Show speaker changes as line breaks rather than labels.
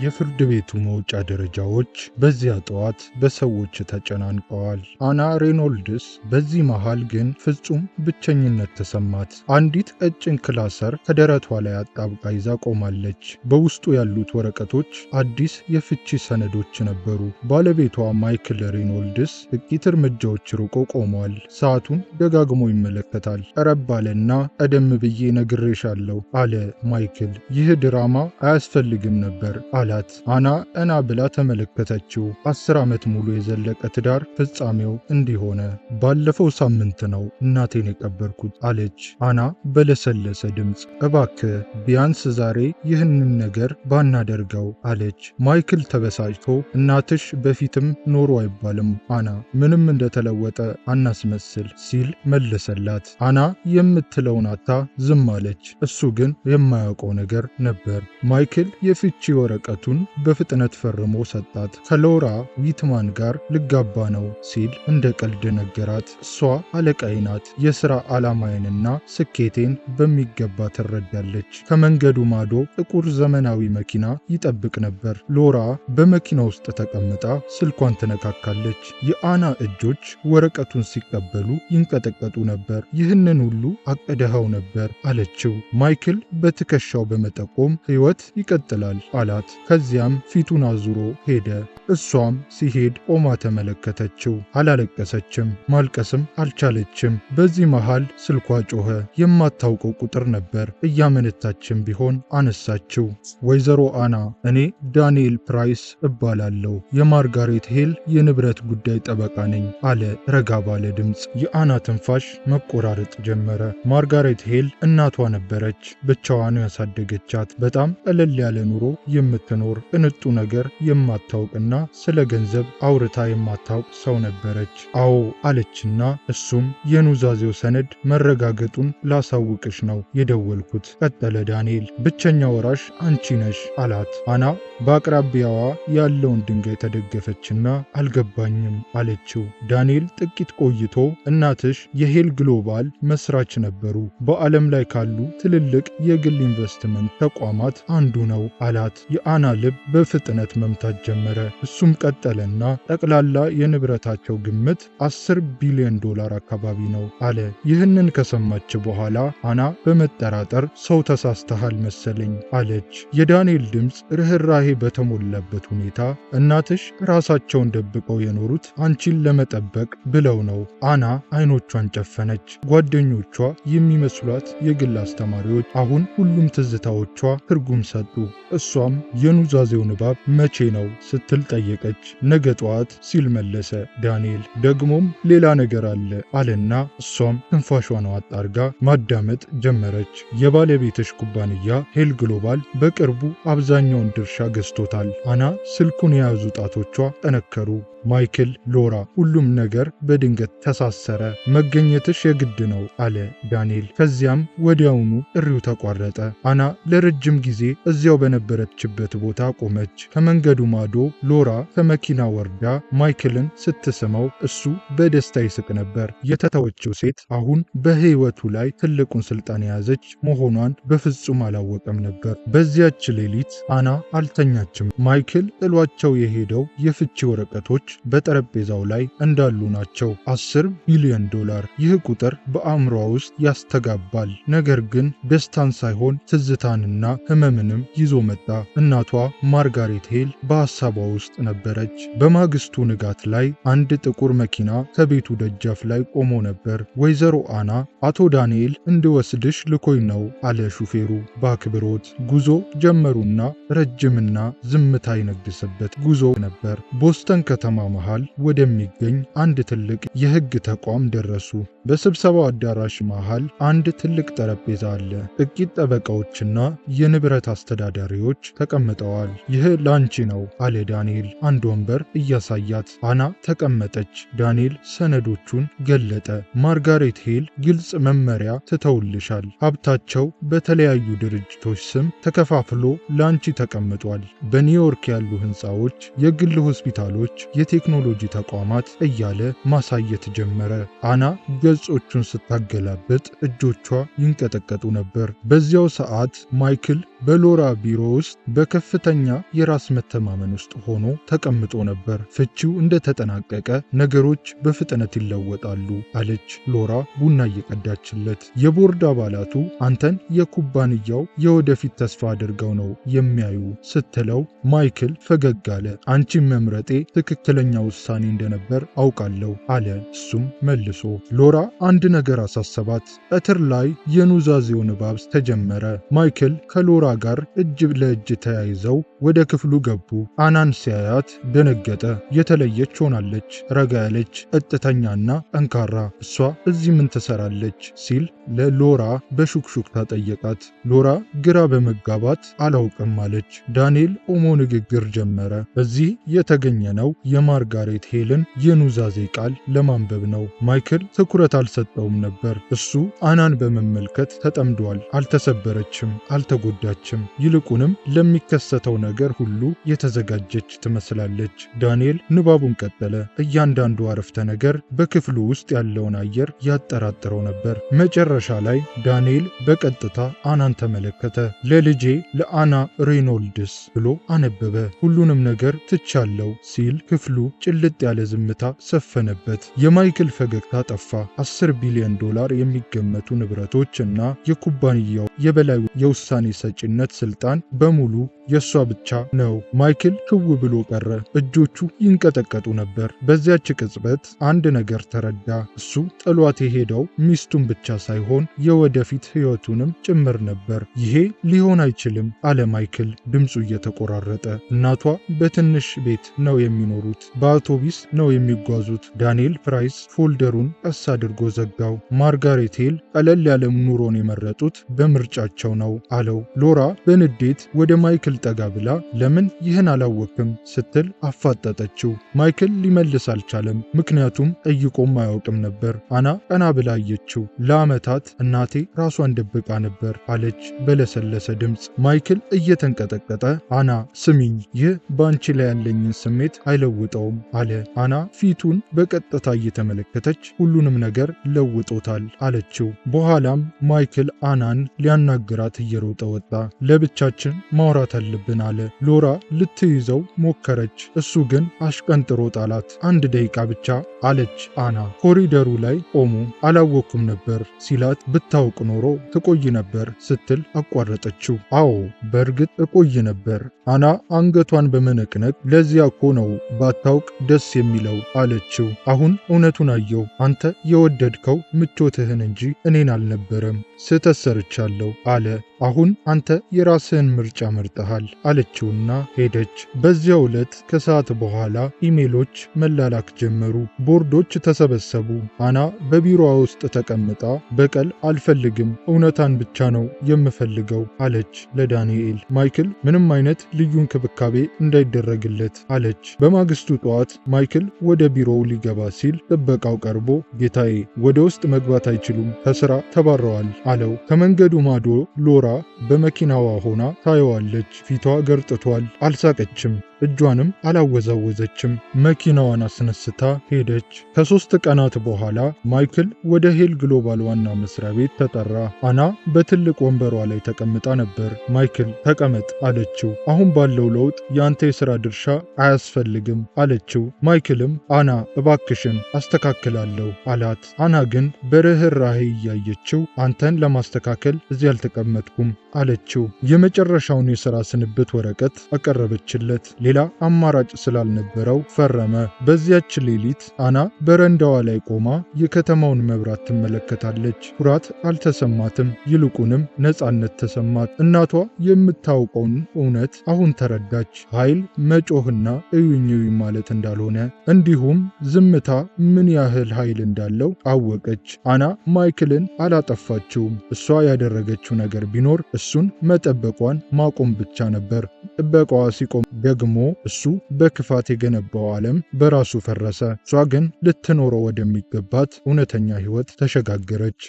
የፍርድ ቤቱ መውጫ ደረጃዎች በዚያ ጠዋት በሰዎች ተጨናንቀዋል። አና ሬኖልድስ በዚህ መሃል ግን ፍጹም ብቸኝነት ተሰማት። አንዲት ቀጭን ክላሰር ከደረቷ ላይ አጣብቃ ይዛ ቆማለች። በውስጡ ያሉት ወረቀቶች አዲስ የፍቺ ሰነዶች ነበሩ። ባለቤቷ ማይክል ሬኖልድስ ጥቂት እርምጃዎች ርቆ ቆሟል። ሰዓቱን ደጋግሞ ይመለከታል። ቀረብ አለና ቀደም ብዬ ነግሬሻለሁ አለ ማይክል። ይህ ድራማ አያስፈልግም ነበር አላት። አና ቀና ብላ ተመለከተችው። 10 ዓመት ሙሉ የዘለቀ ትዳር ፍጻሜው እንዲህ ሆነ። ባለፈው ሳምንት ነው እናቴን የቀበርኩት አለች አና በለሰለሰ ድምፅ። እባክህ ቢያንስ ዛሬ ይህንን ነገር ባናደርገው አለች። ማይክል ተበሳጭቶ እናትሽ በፊትም ኖሮ አይባልም አና፣ ምንም እንደተለወጠ አናስመስል ሲል መለሰላት። አና የምትለውን አታ ዝም አለች። እሱ ግን የማያውቀው ነገር ነበር። ማይክል የፍቺ ወረቀቱን በፍጥነት ፈርሞ ሰጣት። ከሎራ ዊትማን ጋር ልጋባ ነው ሲል እንደ ቀልድ ነገራት። እሷ አለቃዬ ናት። የሥራ ዓላማዬንና ስኬቴን በሚገባ ትረዳለች። ከመንገዱ ማዶ ጥቁር ዘመናዊ መኪና ይጠብቅ ነበር። ሎራ በመኪና ውስጥ ተቀምጣ ስልኳን ትነካካለች። የአና እጆች ወረቀቱን ሲቀበሉ ይንቀጠቀጡ ነበር። ይህንን ሁሉ አቅደኸው ነበር አለችው። ማይክል በትከሻው በመጠቆም ሕይወት ይቀጥላል አላት። ከዚያም ፊቱን አዙሮ ሄደ። እሷም ሲሄድ ቆማ ተመለከተችው። አላለቀሰችም፣ ማልቀስም አልቻለችም። በዚህ መሃል ስልኳ ጮኸ። የማታውቀው ቁጥር ነበር። እያመነታችም ቢሆን አነሳችው። ወይዘሮ አና፣ እኔ ዳንኤል ፕራይስ እባላለሁ። የማርጋሬት ሄል የንብረት ጉዳይ ጠበቃ ነኝ አለ ረጋ ባለ ድምፅ። የአና ትንፋሽ መቆራረጥ ጀመረ። ማርጋሬት ሄል እናቷ ነበረች። ብቻዋን ያሳደገቻት፣ በጣም ቀለል ያለ ኑሮ የምትኖር ቅንጡ ነገር የማታውቅና ስለ ገንዘብ አውርታ የማታውቅ ሰው ነበረች። አዎ አለችና እሱም የኑዛዜው ሰነድ መረጋገጡን ላሳውቅሽ ነው የደወልኩት ቀጠለ ዳንኤል። ብቸኛ ወራሽ አንቺ ነሽ አላት። አና በአቅራቢያዋ ያለውን ድንጋይ ተደገፈችና አልገባኝም አለችው። ዳንኤል ጥቂት ቆይቶ እናትሽ የሄል ግሎባል መስራች ነበሩ፣ በዓለም ላይ ካሉ ትልልቅ የግል ኢንቨስትመንት ተቋማት አንዱ ነው አላት። የአና ልብ በፍጥነት መምታት ጀመረ። እሱም ቀጠለና ጠቅላላ የንብረታቸው ግምት $10 ቢሊዮን አካባቢ ነው አለ። ይህንን ከሰማች በኋላ አና በመጠራጠር ሰው ተሳስተሃል መሰለኝ አለች። የዳንኤል ድምፅ ርኅራሄ በተሞላበት ሁኔታ እናትሽ ራሳቸውን ደብቀው የኖሩት አንቺን ለመጠበቅ ብለው ነው። አና አይኖቿን ጨፈነች። ጓደኞቿ የሚመስሏት የግል አስተማሪዎች አሁን ሁሉም ትዝታዎቿ ትርጉም ሰጡ። እሷም የኑዛዜው ንባብ መቼ ነው ስትል ጠየቀች። ነገ ጠዋት ሲል መለሰ ዳንኤል። ደግሞም ሌላ ነገር አለ አለና እሷም ትንፋሿን አጣርጋ ማዳመጥ ጀመረች። የባለቤትሽ ኩባንያ ሄል ግሎባል በቅርቡ አብዛኛውን ድርሻ ገዝቶታል። አና ስልኩን የያዙ ጣቶቿ ጠነከሩ። ማይክል፣ ሎራ፣ ሁሉም ነገር በድንገት ተሳሰረ። መገኘትሽ የግድ ነው አለ ዳንኤል። ከዚያም ወዲያውኑ ጥሪው ተቋረጠ። አና ለረጅም ጊዜ እዚያው በነበረችበት ቦታ ቆመች። ከመንገዱ ማዶ ሎራ ከመኪና ወርዳ ማይክልን ስትስመው እሱ በደስታ ይስቅ ነበር። የተተወችው ሴት አሁን በሕይወቱ ላይ ትልቁን ስልጣን የያዘች መሆኗን በፍጹም አላወቀም ነበር። በዚያች ሌሊት አና አልተኛችም። ማይክል ጥሏቸው የሄደው የፍቺ ወረቀቶች በጠረጴዛው ላይ እንዳሉ ናቸው። $10 ቢሊዮን። ይህ ቁጥር በአእምሯ ውስጥ ያስተጋባል። ነገር ግን ደስታን ሳይሆን ትዝታንና ሕመምንም ይዞ መጣ። እናቷ ማርጋሬት ሄል በሐሳቧ ውስጥ ነበረች። በማግስቱ ንጋት ላይ አንድ ጥቁር መኪና ከቤቱ ደጃፍ ላይ ቆሞ ነበር። ወይዘሮ አና፣ አቶ ዳንኤል እንድወስድሽ ልኮኝ ነው አለ ሹፌሩ በአክብሮት። ጉዞ ጀመሩና ረጅምና ዝምታ የነገሰበት ጉዞ ነበር። ቦስተን ከተማ መሃል ወደሚገኝ አንድ ትልቅ የሕግ ተቋም ደረሱ። በስብሰባው አዳራሽ መሃል አንድ ትልቅ ጠረጴዛ አለ። ጥቂት ጠበቃዎችና የንብረት አስተዳዳሪዎች ተቀምጠዋል። ይህ ላንቺ ነው አለ ዳንኤል አንድ ወንበር እያሳያት። አና ተቀመጠች። ዳንኤል ሰነዶቹን ገለጠ። ማርጋሬት ሄል ግልጽ መመሪያ ትተውልሻል። ሀብታቸው በተለያዩ ድርጅቶች ስም ተከፋፍሎ ላንቺ ተቀምጧል። በኒውዮርክ ያሉ ሕንፃዎች፣ የግል ሆስፒታሎች፣ የቴክኖሎጂ ተቋማት እያለ ማሳየት ጀመረ። አና ገጾቹን ስታገላብጥ እጆቿ ይንቀጠቀጡ ነበር። በዚያው ሰዓት ማይክል በሎራ ቢሮ ውስጥ በከፍተኛ የራስ መተማመን ውስጥ ሆኖ ተቀምጦ ነበር። ፍቺው እንደተጠናቀቀ ነገሮች በፍጥነት ይለወጣሉ አለች ሎራ ቡና እየቀዳችለት። የቦርድ አባላቱ አንተን የኩባንያው የወደፊት ተስፋ አድርገው ነው የሚያዩ ስትለው ማይክል ፈገግ አለ። አንቺን መምረጤ ትክክለኛ ውሳኔ እንደነበር አውቃለሁ አለ እሱም መልሶ። ሎራ አንድ ነገር አሳሰባት። ቀትር ላይ የኑዛዜው ንባብ ተጀመረ። ማይክል ከሎራ ጋር እጅ ለእጅ ተያይዘው ወደ ክፍሉ ገቡ። አናን ሲያያት ደነገጠ። የተለየች ሆናለች። ረጋ ያለች፣ ቀጥተኛና ጠንካራ። እሷ እዚህ ምን ትሰራለች ሲል ለሎራ በሹክሹክታ ጠየቃት። ሎራ ግራ በመጋባት አላውቅም አለች። ዳንኤል ቆሞ ንግግር ጀመረ። በዚህ የተገኘነው የማርጋሬት ሄልን የኑዛዜ ቃል ለማንበብ ነው። ማይክል ትኩረት አልሰጠውም ነበር። እሱ አናን በመመልከት ተጠምዷል። አልተሰበረችም፣ አልተጎዳችም። ይልቁንም ለሚከሰተው ነገር ሁሉ የተዘጋጀች ትመስላለች። ዳንኤል ንባቡን ቀጠለ። እያንዳንዱ አረፍተ ነገር በክፍሉ ውስጥ ያለውን አየር ያጠራጥረው ነበር። መጨረሻ ላይ ዳንኤል በቀጥታ አናን ተመለከተ። ለልጄ ለአና ሬኖልድስ ብሎ አነበበ። ሁሉንም ነገር ትቻለው ሲል ክፍሉ ጭልጥ ያለ ዝምታ ሰፈነበት። የማይክል ፈገግታ ጠፋ። $10 ቢሊዮን የሚገመቱ ንብረቶች እና የኩባንያው የበላይ የውሳኔ ሰጪነት ስልጣን በሙሉ የሷ ብቻ ነው። ማይክል ክው ብሎ ቀረ። እጆቹ ይንቀጠቀጡ ነበር። በዚያች ቅጽበት አንድ ነገር ተረዳ። እሱ ጥሏት የሄደው ሚስቱን ብቻ ሳይሆን የወደፊት ሕይወቱንም ጭምር ነበር። ይሄ ሊሆን አይችልም አለ ማይክል ድምፁ እየተቆራረጠ። እናቷ በትንሽ ቤት ነው የሚኖሩት፣ በአውቶቡስ ነው የሚጓዙት። ዳንኤል ፕራይስ ፎልደሩን ቀስ አድርጎ ዘጋው። ማርጋሬት ሄል ቀለል ያለ ኑሮን የመረጡት በምርጫቸው ነው አለው። ሎራ በንዴት ወደ ማይክል ጠጋ ብላ ለምን ይህን አላወቅም ስትል አፋጠጠችው። ማይክል ሊመልስ አልቻለም፣ ምክንያቱም ጠይቆም አያውቅም ነበር። አና ቀና ብላ አየችው። ለዓመታት እናቴ ራሷን ደብቃ ነበር አለች በለሰለሰ ድምፅ። ማይክል እየተንቀጠቀጠ አና ስሚኝ፣ ይህ በአንቺ ላይ ያለኝን ስሜት አይለውጠውም አለ። አና ፊቱን በቀጥታ እየተመለከተች ሁሉንም ነገር ለውጦታል አለችው። በኋላም ማይክል አናን ሊያናግራት እየሮጠ ወጣ። ለብቻችን ማውራት አለብን አለ። ሎራ ልትይዘው ሞከረች፣ እሱ ግን አሽቀንጥሮ ጣላት። 1 ደቂቃ ብቻ አለች አና። ኮሪደሩ ላይ ቆሙ። አላወኩም ነበር ሲላት ብታውቅ ኖሮ ትቆይ ነበር ስትል አቋረጠችው። አዎ በእርግጥ እቆይ ነበር። አና አንገቷን በመነቅነቅ ለዚያ እኮ ነው ባታውቅ ደስ የሚለው አለችው። አሁን እውነቱን አየው። አንተ የወደድከው ምቾትህን እንጂ እኔን አልነበረም። ስህተት ሰርቻለሁ አለ። አሁን አንተ የራስህን ምርጫ መርጠሃል አለችውና ሄደች። በዚያው ዕለት ከሰዓት በኋላ ኢሜሎች መላላክ ጀመሩ። ቦርዶች ተሰበሰቡ። አና በቢሮዋ ውስጥ ተቀምጣ በቀል አልፈልግም፣ እውነታን ብቻ ነው የምፈልገው አለች ለዳንኤል። ማይክል ምንም አይነት ልዩ እንክብካቤ እንዳይደረግለት አለች። በማግስቱ ጠዋት ማይክል ወደ ቢሮው ሊገባ ሲል ጥበቃው ቀርቦ ጌታዬ፣ ወደ ውስጥ መግባት አይችሉም፣ ከስራ ተባረዋል አለው። ከመንገዱ ማዶ ሎራ በመኪናዋ ሆና ታየዋለች። ፊቷ ገርጥቷል። አልሳቀችም፣ እጇንም አላወዛወዘችም። መኪናዋን አስነስታ ሄደች። ከ3 ቀናት በኋላ ማይክል ወደ ሄል ግሎባል ዋና መስሪያ ቤት ተጠራ። አና በትልቅ ወንበሯ ላይ ተቀምጣ ነበር። ማይክል ተቀመጥ አለችው። አሁን ባለው ለውጥ የአንተ የሥራ ድርሻ አያስፈልግም አለችው። ማይክልም አና እባክሽን አስተካክላለሁ አላት። አና ግን በርህራሄ እያየችው አንተን ለማስተካከል እዚህ አልተቀመጥኩም አለችው። የመጨረሻውን የሥራ ስንብት ወረቀት አቀረበችለት። ሌላ አማራጭ ስላልነበረው ፈረመ። በዚያች ሌሊት አና በረንዳዋ ላይ ቆማ የከተማውን መብራት ትመለከታለች። ኩራት አልተሰማትም፣ ይልቁንም ነፃነት ተሰማት። እናቷ የምታውቀውን እውነት አሁን ተረዳች። ኃይል መጮህና እዩኝ እዩኝ ማለት እንዳልሆነ፣ እንዲሁም ዝምታ ምን ያህል ኃይል እንዳለው አወቀች። አና ማይክልን አላጠፋችውም። እሷ ያደረገችው ነገር ቢኖር እሱን መጠበቋን ማቆም ብቻ ነበር። ጥበቃዋ ሲቆም ደግሞ እሱ በክፋት የገነባው ዓለም በራሱ ፈረሰ። እሷ ግን ልትኖረው ወደሚገባት እውነተኛ ሕይወት ተሸጋገረች።